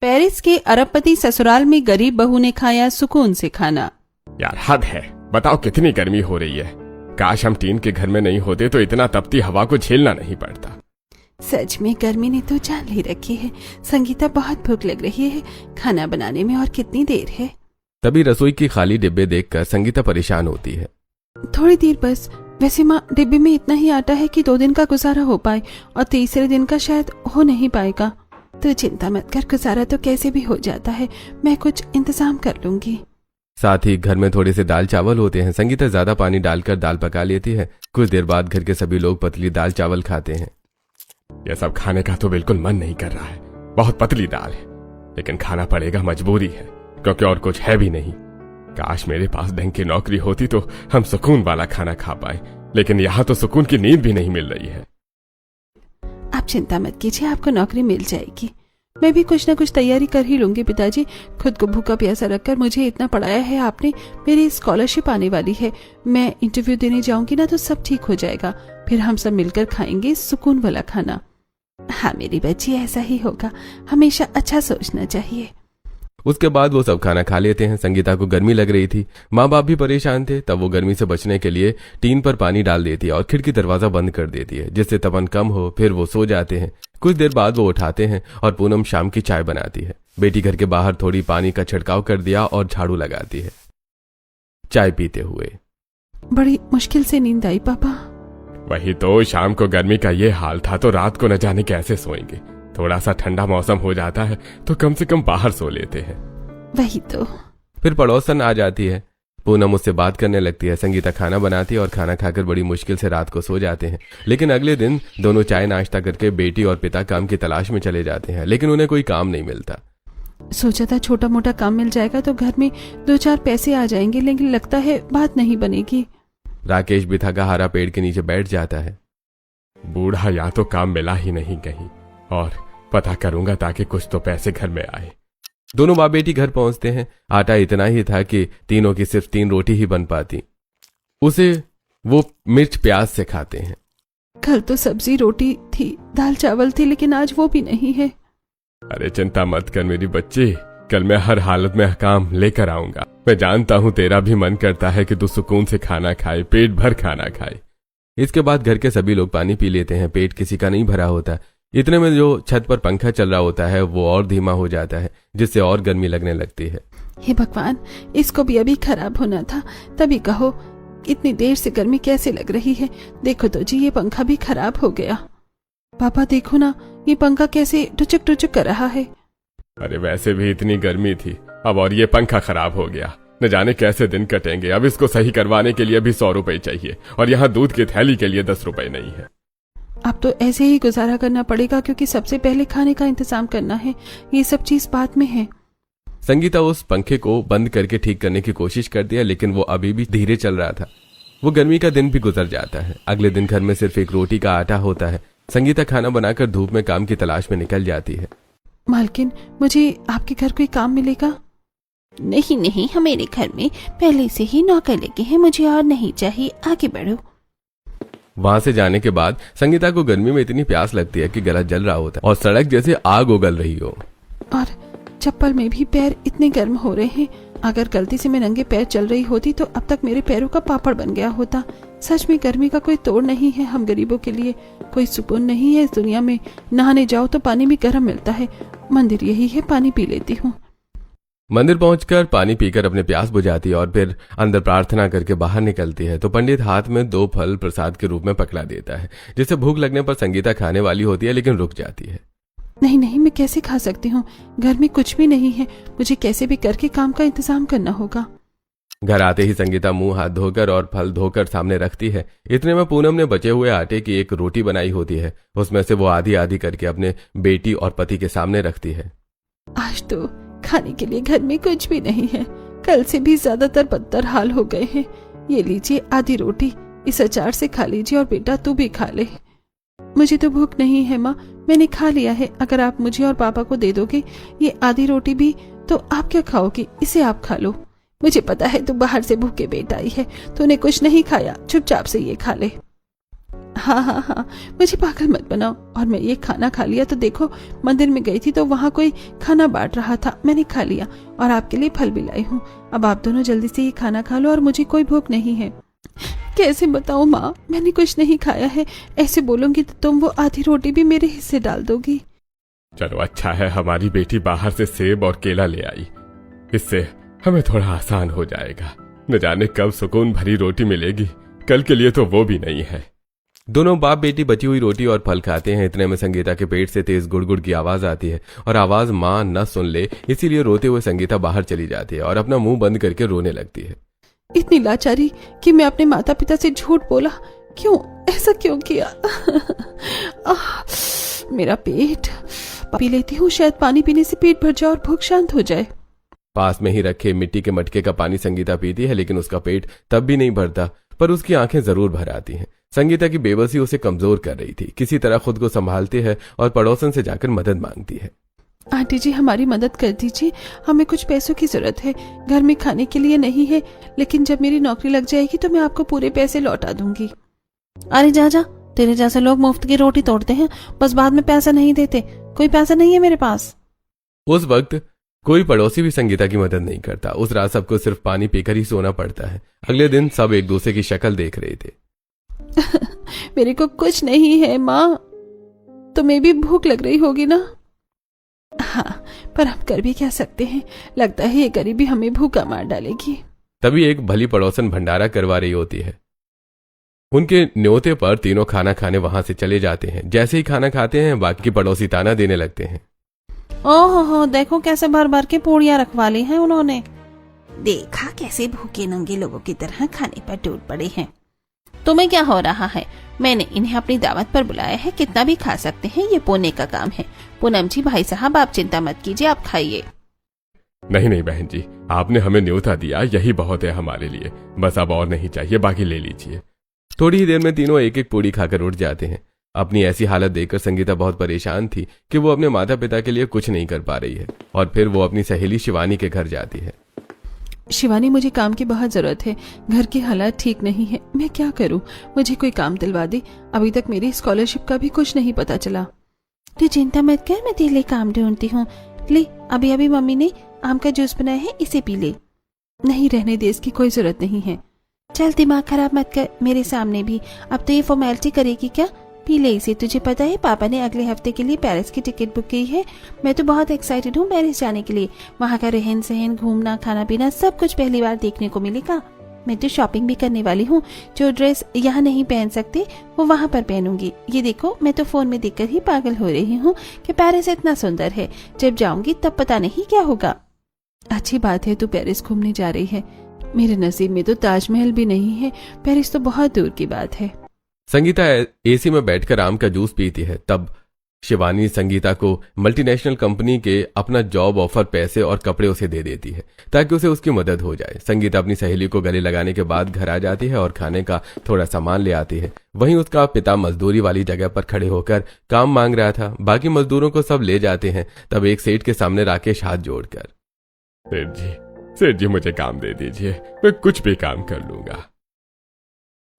Paris के अरबपति ससुराल में गरीब बहू ने खाया सुकून से खाना। यार हद है, बताओ कितनी गर्मी हो रही है। काश हम टीन के घर में नहीं होते तो इतना तपती हवा को झेलना नहीं पड़ता। सच में गर्मी ने तो जान ले रखी है। संगीता, बहुत भूख लग रही है, खाना बनाने में और कितनी देर है? तभी रसोई की खाली डिब्बे देखकर संगीता परेशान होती है। थोड़ी देर बस। वैसे माँ, डिब्बे में इतना ही आटा है कि 2 दिन का गुजारा हो पाए और तीसरे दिन का शायद हो नहीं पाएगा। तो चिंता मत कर, गुजारा तो कैसे भी हो जाता है, मैं कुछ इंतजाम कर लूंगी। साथ ही घर में थोड़े से दाल चावल होते हैं। संगीता ज्यादा पानी डालकर दाल पका लेती है। कुछ देर बाद घर के सभी लोग पतली दाल चावल खाते हैं। यह सब खाने का तो बिल्कुल मन नहीं कर रहा है, बहुत पतली दाल है, लेकिन खाना पड़ेगा, मजबूरी है, क्योंकि और कुछ है भी नहीं। काश मेरे पास ढंग की नौकरी होती तो हम सुकून वाला खाना खा पाए, लेकिन यहाँ तो सुकून की नींद भी नहीं मिल रही है। आप चिंता मत कीजिए, आपको नौकरी मिल जाएगी। मैं भी कुछ ना कुछ तैयारी कर ही लूंगी पिताजी। खुद को भूखा प्यासा रखकर मुझे इतना पढ़ाया है आपने। मेरी स्कॉलरशिप आने वाली है, मैं इंटरव्यू देने जाऊंगी ना तो सब ठीक हो जाएगा। फिर हम सब मिलकर खाएंगे सुकून वाला खाना। हाँ मेरी बच्ची, ऐसा ही होगा, हमेशा अच्छा सोचना चाहिए। उसके बाद वो सब खाना खा लेते हैं। संगीता को गर्मी लग रही थी, माँ बाप भी परेशान थे। तब वो गर्मी से बचने के लिए टीन पर पानी डाल देती है और खिड़की दरवाजा बंद कर देती है, जिससे तपन कम हो। फिर वो सो जाते हैं। कुछ देर बाद वो उठाते हैं और पूनम शाम की चाय बनाती है। बेटी घर के बाहर थोड़ी पानी का छिड़काव कर दिया और झाड़ू लगाती है। चाय पीते हुए, बड़ी मुश्किल से नींद आई पापा। वही तो, शाम को गर्मी का ये हाल था तो रात को न जाने कैसे सोएंगे। थोड़ा सा ठंडा मौसम हो जाता है तो कम से कम बाहर सो लेते हैं। वही तो। फिर पड़ोसन आ जाती है। पूनम उससे बात करने लगती है। संगीता खाना बनाती है और खाना खाकर बड़ी मुश्किल से रात को सो जाते हैं। लेकिन अगले दिन दोनों चाय नाश्ता करके बेटी और पिता काम की तलाश में चले जाते हैं, लेकिन उन्हें कोई काम नहीं मिलता। सोचा था छोटा मोटा काम मिल जाएगा तो घर में 2-4 पैसे आ जाएंगे, लेकिन लगता है बात नहीं बनेगी। राकेश भी थका हारा पेड़ के नीचे बैठ जाता है। बूढ़ा, या तो काम मिला ही नहीं कहीं, और पता करूंगा ताकि कुछ तो पैसे घर में आए। दोनों माँ बेटी घर पहुंचते हैं। आटा इतना ही था कि तीनों की सिर्फ 3 रोटी ही बन पाती। उसे वो मिर्च प्याज से खाते हैं। कल तो सब्जी रोटी थी, दाल चावल थी, लेकिन आज वो भी नहीं है। अरे चिंता मत कर मेरी बच्ची, कल मैं हर हालत में काम लेकर आऊंगा। मैं जानता हूँ तेरा भी मन करता है कि तू सुकून से खाना खाए, पेट भर खाना खाए। इसके बाद घर के सभी लोग पानी पी लेते हैं। पेट किसी का नहीं भरा होता। इतने में जो छत पर पंखा चल रहा होता है वो और धीमा हो जाता है, जिससे और गर्मी लगने लगती है। हे भगवान, इसको भी अभी खराब होना था, तभी कहो इतनी देर से गर्मी कैसे लग रही है। देखो तो जी, ये पंखा भी खराब हो गया। पापा देखो ना, ये पंखा कैसे टुचुक टुचुक कर रहा है। अरे वैसे भी इतनी गर्मी थी, अब और ये पंखा खराब हो गया। न जाने कैसे दिन कटेंगे। अब इसको सही करवाने के लिए भी 100 रुपए चाहिए, और यहाँ दूध की थैली के लिए 10 रुपए नहीं है। अब तो ऐसे ही गुजारा करना पड़ेगा, क्योंकि सबसे पहले खाने का इंतजाम करना है। ये सब चीज बाद में है। संगीता उस पंखे को बंद करके ठीक करने की कोशिश करती है, लेकिन वो अभी भी धीरे चल रहा था। वो गर्मी का दिन भी गुजर जाता है। अगले दिन घर में सिर्फ 1 रोटी का आटा होता है। संगीता खाना बनाकर धूप में काम की तलाश में निकल जाती है। मालकिन, मुझे आपके घर कोई काम मिलेगा? नहीं नहीं, हमारे घर में पहले से ही नौकर लगे हैं, मुझे और नहीं चाहिए, आगे बढ़ो। वहां से जाने के बाद संगीता को गर्मी में इतनी प्यास लगती है कि गला जल रहा होता है और सड़क जैसे आग उगल रही हो। और चप्पल में भी पैर इतने गर्म हो रहे हैं। अगर गलती से मैं नंगे पैर चल रही होती तो अब तक मेरे पैरों का पापड़ बन गया होता। सच में गर्मी का कोई तोड़ नहीं है। हम गरीबों के लिए कोई सुकून नहीं है इस दुनिया में। नहाने जाओ तो पानी भी गर्म मिलता है। मंदिर यही है, पानी पी लेती हूँ। मंदिर पहुंचकर पानी पीकर अपने प्यास बुझाती है और फिर अंदर प्रार्थना करके बाहर निकलती है तो पंडित हाथ में 2 फल प्रसाद के रूप में पकड़ा देता है, जिसे भूख लगने पर संगीता खाने वाली होती है, लेकिन रुक जाती है। नहीं नहीं, मैं कैसे खा सकती हूँ, घर में कुछ भी नहीं है। मुझे कैसे भी करके काम का इंतजाम करना होगा। घर आते ही संगीता मुंह हाथ धोकर और फल धोकर सामने रखती है। इतने में पूनम ने बचे हुए आटे की 1 रोटी बनाई होती है। उसमें से वो आधी आधी करके अपने बेटी और पति के सामने रखती है। आज तो खाने के लिए घर में कुछ भी नहीं है। कल से भी ज्यादातर बदतर हाल हो गए हैं। ये लीजिए आधी रोटी, इस अचार से खा लीजिए, और बेटा तू भी खा ले। मुझे तो भूख नहीं है माँ, मैंने खा लिया है। अगर आप मुझे और पापा को दे दोगे ये आधी रोटी भी, तो आप क्या खाओगी? इसे आप खा लो। मुझे पता है तू बाहर से भूखे बेटा आई है, तूने कुछ नहीं खाया, चुपचाप से ये खा ले। हाँ हाँ हाँ, मुझे पागल मत बनाओ। और मैं ये खाना खा लिया तो देखो, मंदिर में गई थी तो वहाँ कोई खाना बांट रहा था, मैंने खा लिया और आपके लिए फल भी लाई हूँ। अब आप दोनों जल्दी से ये खाना खा लो और मुझे कोई भूख नहीं है। कैसे बताऊँ माँ, मैंने कुछ नहीं खाया है। ऐसे बोलूंगी तो तुम वो आधी रोटी भी मेरे हिस्से डाल दोगी। चलो अच्छा है हमारी बेटी बाहर से सेब और केला ले आई, इससे हमें थोड़ा आसान हो जाएगा। न जाने कब सुकून भरी रोटी मिलेगी, कल के लिए तो वो भी नहीं है। दोनों बाप बेटी बची हुई रोटी और फल खाते हैं। इतने में संगीता के पेट से तेज गुड़गुड़ की आवाज आती है और आवाज माँ न सुन ले इसीलिए रोते हुए संगीता बाहर चली जाती है और अपना मुंह बंद करके रोने लगती है। इतनी लाचारी कि मैं अपने माता पिता से झूठ बोला। क्यों, ऐसा क्यों किया? मेरा पेट, पी लेती हूँ, शायद पानी पीने से पेट भर जाए और भूख शांत हो जाए। पास में ही रखे मिट्टी के मटके का पानी संगीता पीती है, लेकिन उसका पेट तब भी नहीं भरता, पर उसकी आंखें जरूर भर आती हैं। संगीता की बेबसी उसे कमजोर कर रही थी। किसी तरह खुद को संभालती है और पड़ोसन से जाकर मदद मांगती है। आंटी जी, हमारी मदद कर दीजिए, हमें कुछ पैसों की जरूरत है। घर में खाने के लिए नहीं है, लेकिन जब मेरी नौकरी लग जाएगी तो मैं आपको पूरे पैसे लौटा दूंगी। अरे जा जा, तेरे जैसे लोग मुफ्त की रोटी तोड़ते हैं, बस बाद में पैसा नहीं देते। कोई पैसा नहीं है मेरे पास। उस वक्त कोई पड़ोसी भी संगीता की मदद नहीं करता। उस रात सबको सिर्फ पानी पीकर ही सोना पड़ता है। अगले दिन सब एक दूसरे की शक्ल देख रहे थे। मेरे को कुछ नहीं है माँ, तुम्हें भी भूख लग रही होगी ना? हाँ, पर हम कर भी क्या सकते हैं, लगता है ये गरीबी हमें भूखा मार डालेगी। तभी एक भली पड़ोसन भंडारा करवा रही होती है। उनके न्योते पर तीनों खाना खाने वहां से चले जाते हैं। जैसे ही खाना खाते हैं बाकी पड़ोसी ताना देने लगते हैं। ओहो, देखो कैसे भर भर के पूड़ियां रखवा ली हैं उन्होंने। देखा कैसे भूखे नंगे लोगों की तरह खाने पर टूट पड़े हैं। तुम्हें क्या हो रहा है? मैंने इन्हें अपनी दावत पर बुलाया है, कितना भी खा सकते हैं, ये पुण्य का काम है। पूनम जी, भाई साहब आप चिंता मत कीजिए, आप खाइए। नहीं नहीं बहन जी, आपने हमें न्योता दिया, यही बहुत है हमारे लिए, बस अब और नहीं चाहिए, बाकी ले लीजिए। थोड़ी ही देर में तीनों एक एक पूड़ी खाकर उठ जाते हैं। अपनी ऐसी हालत देखकर संगीता बहुत परेशान थी कि वो अपने माता पिता के लिए कुछ नहीं कर पा रही है और फिर वो अपनी सहेली शिवानी के घर जाती है। शिवानी, मुझे काम की बहुत जरूरत है, घर की हालात ठीक नहीं है, मैं क्या करूं? मुझे कोई काम दिलवा दे, अभी तक मेरी स्कॉलरशिप का भी कुछ नहीं पता चला। तू चिंता मत कर, मैं तेरे लिए काम ढूंढती हूँ। ले, अभी अभी मम्मी ने आम का जूस बनाया है, इसे पी ले। नहीं, रहने दे, इसकी कोई जरूरत नहीं है। चल दिमाग खराब मत कर मेरे सामने भी। अब तो ये फॉर्मेलिटी करेगी क्या? पी ले इसे। तुझे पता है पापा ने अगले हफ्ते के लिए पेरिस की टिकट बुक की है। मैं तो बहुत एक्साइटेड हूँ पेरिस जाने के लिए। वहाँ का रहन सहन, घूमना, खाना पीना सब कुछ पहली बार देखने को मिलेगा। मैं तो शॉपिंग भी करने वाली हूँ। जो ड्रेस यहाँ नहीं पहन सकते वो वहाँ पर पहनूंगी। ये देखो, मैं तो फोन में देखकर ही पागल हो रही हूँ कि पेरिस इतना सुंदर है। जब जाऊंगी तब पता नहीं क्या होगा। अच्छी बात है, तू पेरिस घूमने जा रही है। मेरे नसीब में तो ताजमहल भी नहीं है, पेरिस तो बहुत दूर की बात है। संगीता एसी में बैठकर आम का जूस पीती है। तब शिवानी संगीता को मल्टीनेशनल कंपनी के अपना जॉब ऑफर, पैसे और कपड़े उसे दे देती है ताकि उसे उसकी मदद हो जाए। संगीता अपनी सहेली को गले लगाने के बाद घर आ जाती है और खाने का थोड़ा सामान ले आती है। वहीं उसका पिता मजदूरी वाली जगह पर खड़े होकर काम मांग रहा था। बाकी मजदूरों को सब ले जाते हैं। तब एक सेठ के सामने राकेश हाथ जोड़कर, सेठ जी मुझे काम दे दीजिए, मैं कुछ भी काम कर लूंगा।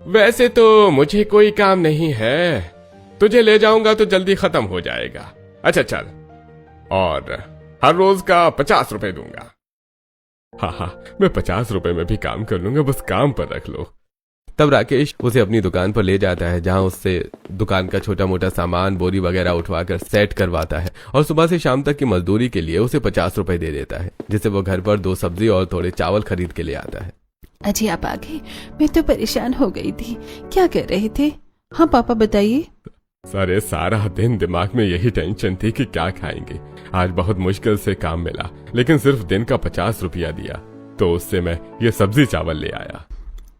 वैसे तो मुझे कोई काम नहीं है, तुझे ले जाऊंगा तो जल्दी खत्म हो जाएगा। अच्छा चल, और हर रोज का 50 रुपए दूंगा। हाँ, मैं 50 रुपए में भी काम कर लूंगा, बस काम पर रख लो। तब राकेश उसे अपनी दुकान पर ले जाता है, जहां उससे दुकान का छोटा मोटा सामान, बोरी वगैरह उठवाकर सेट करवाता है और सुबह से शाम तक की मजदूरी के लिए उसे 50 रुपए दे देता है, जिससे वो घर पर 2 सब्जी और थोड़े चावल खरीद के ले आता है। अजी आप आ गए, मैं तो परेशान हो गई थी। क्या कर रहे थे? हाँ पापा बताइए। सारे सारा दिन दिमाग में यही टेंशन थी कि क्या खाएंगे। आज बहुत मुश्किल से काम मिला, लेकिन सिर्फ दिन का 50 रुपया दिया, तो उससे मैं ये सब्जी चावल ले आया।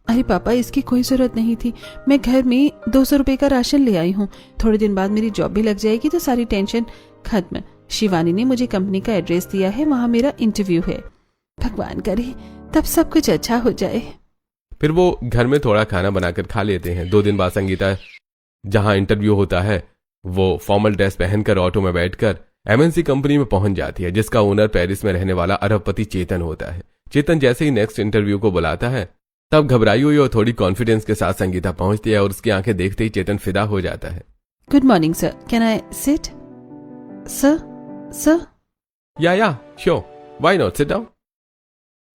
अरे पापा, इसकी कोई जरूरत नहीं थी, मैं घर में 200 रुपए का राशन ले आई हूँ। थोड़े दिन बाद मेरी जॉब भी लग जाएगी तो सारी टेंशन खत्म। शिवानी ने मुझे कंपनी का एड्रेस दिया है, वहाँ मेरा इंटरव्यू है। भगवान करे तब सब कुछ अच्छा हो जाए। फिर वो घर में थोड़ा खाना बनाकर खा लेते हैं। 2 दिन बाद संगीता जहां इंटरव्यू होता है वो फॉर्मल ड्रेस पहनकर ऑटो में बैठकर एमएनसी कंपनी में पहुंच जाती है, जिसका ओनर पेरिस में रहने वाला अरबपति चेतन होता है। चेतन जैसे ही नेक्स्ट इंटरव्यू को बुलाता है तब घबराई हुई और थोड़ी कॉन्फिडेंस के साथ संगीता पहुंचती है और उसकी आंखें देखते ही चेतन फिदा हो जाता है। Good morning sir, can I sit? Sir sir या sure, why not, sit down.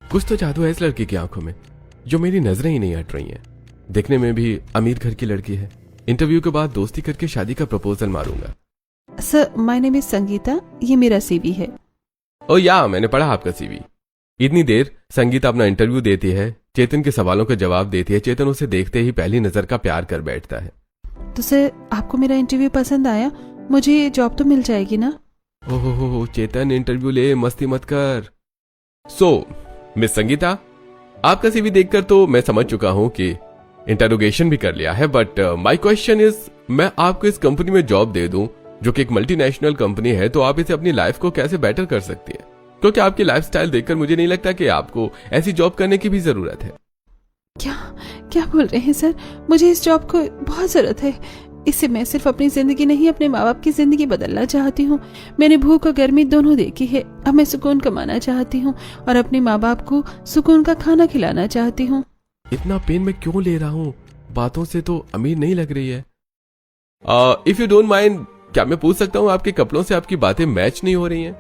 कुछ तो जादू है इस लड़की की आंखों में जो मेरी नजरें ही नहीं हट रही हैं। दिखने में भी अमीर घर की लड़की है। इंटरव्यू के बाद दोस्ती करके शादी का प्रपोजल मारूंगा। Sir, my name is Sangeeta, ये मेरा सीवी है। ओ या, मैंने पढ़ा आपका सीवी। इतनी देर संगीता अपना इंटरव्यू देती है, चेतन के सवालों का जवाब देती है। चेतन उसे देखते ही पहली नजर का प्यार कर बैठता है। तो सर, आपको मेरा इंटरव्यू पसंद आया? मुझे जॉब तो मिल जाएगी ना? ओहो चेतन, इंटरव्यू ले, मस्ती मत कर। सो मिस संगीता, आपका सीवी देखकर तो मैं समझ चुका हूं कि इंटरोगेशन भी कर लिया है, बट माय क्वेश्चन इज, मैं आपको इस कंपनी में जॉब दे दूं जो कि एक मल्टीनेशनल कंपनी है, तो आप इसे अपनी लाइफ को कैसे बेटर कर सकती है? क्योंकि आपकी लाइफस्टाइल देखकर मुझे नहीं लगता कि आपको ऐसी जॉब करने की भी जरूरत है। क्या क्या बोल रहे हैं सर? मुझे इस जॉब को बहुत जरूरत है। इससे मैं सिर्फ अपनी जिंदगी नहीं, अपने माँ बाप की जिंदगी बदलना चाहती हूँ। मैंने भूख और गर्मी दोनों देखी है। अब मैं सुकून कमाना चाहती हूँ और अपने माँ बाप को सुकून का खाना खिलाना चाहती हूँ। इतना पेन मैं क्यों ले रहा हूँ? बातों से तो अमीर नहीं लग रही है। इफ यू डोंट माइंड, क्या मैं पूछ सकता हूँ आपके कपड़ों से आपकी बातें मैच नहीं हो रही हैं?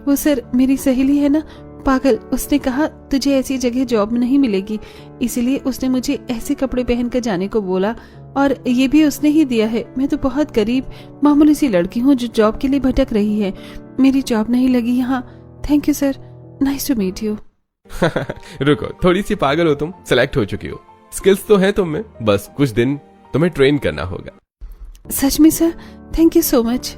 वो सर, मेरी सहेली है ना, पागल, उसने कहा तुझे ऐसी जगह जॉब नहीं मिलेगी, इसीलिए उसने मुझे ऐसे कपड़े पहनकर जाने को बोला और ये भी उसने ही दिया है। मैं तो बहुत गरीब मामूली सी लड़की हूँ जो जॉब के लिए भटक रही है। मेरी जॉब नहीं लगी यहाँ। Thank you sir, nice to meet you. रुको, थोड़ी सी पागल हो तुम, सेलेक्ट हो चुकी हो, स्किल्स तो है तुम में, बस कुछ दिन तुम्हें ट्रेन करना होगा। सच में sir, thank you so much.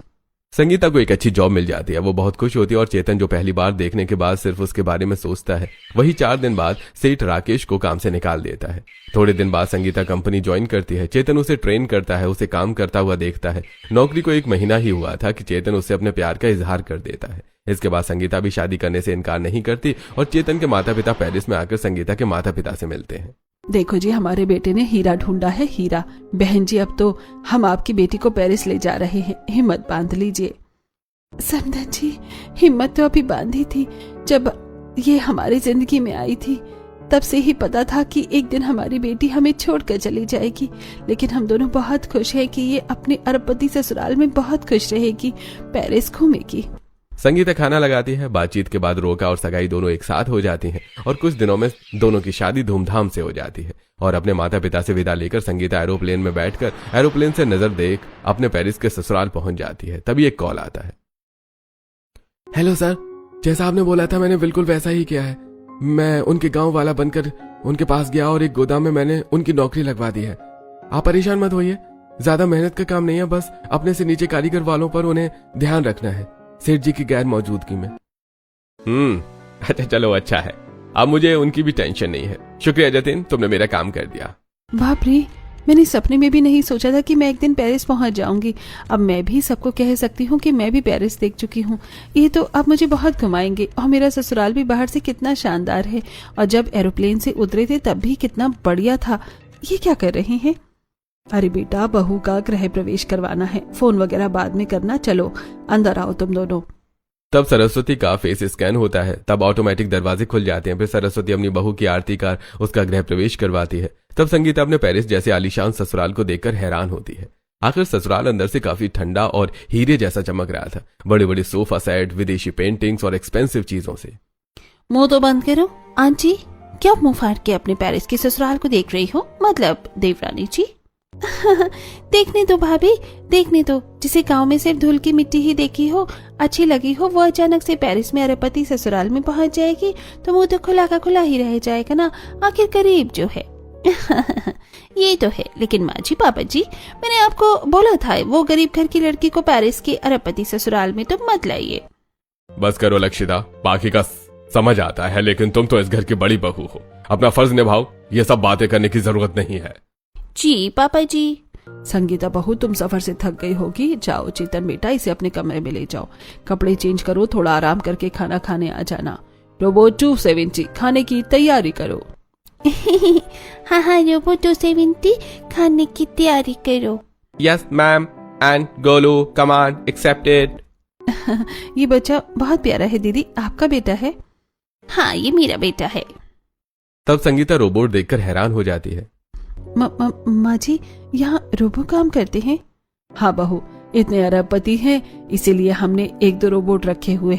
Sangeeta को एक अच्छी जॉब मिल जाती है, वो बहुत खुश होती है और चेतन जो पहली बार देखने के बाद सिर्फ उसके बारे में सोचता है, वही 4 दिन बाद सेठ राकेश को काम से निकाल देता है। थोड़े दिन बाद संगीता कंपनी ज्वाइन करती है। चेतन उसे ट्रेन करता है, उसे काम करता हुआ देखता है। नौकरी को 1 महीना ही हुआ था कि चेतन उससे अपने प्यार का इजहार कर देता है। इसके बाद संगीता भी शादी करने से इनकार नहीं करती और चेतन के माता पिता पेरिस में आकर संगीता के माता पिता से मिलते हैं। देखो जी, हमारे बेटे ने हीरा ढूंढा है, हीरा। बहन जी, अब तो हम आपकी बेटी को पेरिस ले जा रहे हैं, हिम्मत बांध लीजिए। समधन जी, हिम्मत तो अभी बांधी थी जब ये हमारी जिंदगी में आई थी। तब से ही पता था कि एक दिन हमारी बेटी हमें छोड़कर चली जाएगी, लेकिन हम दोनों बहुत खुश हैं कि ये अपने अरबपति ससुराल में बहुत खुश रहेगी, पेरिस घूमेगी। संगीता खाना लगाती है। बातचीत के बाद रोका और सगाई दोनों एक साथ हो जाती हैं और कुछ दिनों में दोनों की शादी धूमधाम से हो जाती है। और अपने माता पिता से विदा लेकर संगीता एरोप्लेन में बैठकर एरोप्लेन से नजर देख अपने पेरिस के ससुराल पहुंच जाती है। तभी एक कॉल आता है। हेलो सर, जैसा आपने बोला था मैंने बिल्कुल वैसा ही किया है। मैं उनके गांव वाला बनकर उनके पास गया और एक गोदाम में मैंने उनकी नौकरी लगवा दी है। आप परेशान मत होइए, ज्यादा मेहनत का काम नहीं है, बस अपने से नीचे कारीगर वालों पर उन्हें ध्यान रखना है, सेठ जी की गैर मौजूदगी में। अच्छा, चलो अच्छा है, अब मुझे उनकी भी टेंशन नहीं है। शुक्रिया जतिन, तुमने मेरा काम कर दिया। बाप रे, मैंने सपने में भी नहीं सोचा था कि मैं एक दिन पेरिस पहुंच जाऊंगी। अब मैं भी सबको कह सकती हूँ कि मैं भी पेरिस देख चुकी हूँ। ये तो अब मुझे बहुत घुमाएंगे। और मेरा ससुराल भी बाहर से कितना शानदार है, और जब एरोप्लेन से उतरे थे तब भी कितना बढ़िया था। ये क्या कर रहे हैं? अरे बेटा, बहू का गृह प्रवेश करवाना है, फोन वगैरह बाद में करना, चलो अंदर आओ तुम दोनों। तब सरस्वती का फेस स्कैन होता है, तब ऑटोमेटिक दरवाजे खुल जाते हैं। फिर सरस्वती अपनी बहू की आरती कर उसका गृह प्रवेश करवाती है। तब संगीता अपने पेरिस जैसे आलीशान ससुराल को देखकर हैरान होती है। आखिर ससुराल अंदर से काफी ठंडा और हीरे जैसा चमक रहा था, बड़े बड़े सोफा सेट, विदेशी पेंटिंग्स और एक्सपेंसिव चीजों से। मुंह तो बंद करो आंटी, क्या मुंह फाड़ के अपने पेरिस के ससुराल को देख रही हो? मतलब देवरानी जी। देखने दो भाभी, देखने दो। जिसे गांव में सिर्फ धूल की मिट्टी ही देखी हो, अच्छी लगी हो, वो अचानक से पेरिस में अरबपति ससुराल में पहुंच जाएगी तो मुंह तो खुला का खुला ही रह जाएगा ना, आखिर करीब जो है। ये तो है, लेकिन माँ जी, पापा जी, मैंने आपको बोला था वो गरीब घर की लड़की को पेरिस के अरबपति ससुराल में तो मत लाइए। बस करो लक्षिता, बाकी का समझ आता है, लेकिन तुम तो इस घर की बड़ी बहू हो, अपना फर्ज निभाओ। ये सब बातें करने की जरूरत नहीं है। जी पापा जी। संगीता बहू, तुम सफर से थक गई होगी, जाओ चेतन बेटा, इसे अपने कमरे में ले जाओ, कपड़े चेंज करो, थोड़ा आराम करके खाना खाने आ जाना। रोबो 270 खाने की तैयारी करो। हाँ, रोबो 270 खाने की तैयारी करो। Yes ma'am, and Golu command accepted. ये बच्चा बहुत प्यारा है दीदी, आपका बेटा है? हाँ, ये मेरा बेटा है। तब संगीता रोबोट देखकर हैरान हो जाती है। माँ जी, यहाँ रोबो काम करते हैं? हाँ बहू, इतने अरबपति हैं, इसीलिए हमने 1-2 रोबोट रखे हुए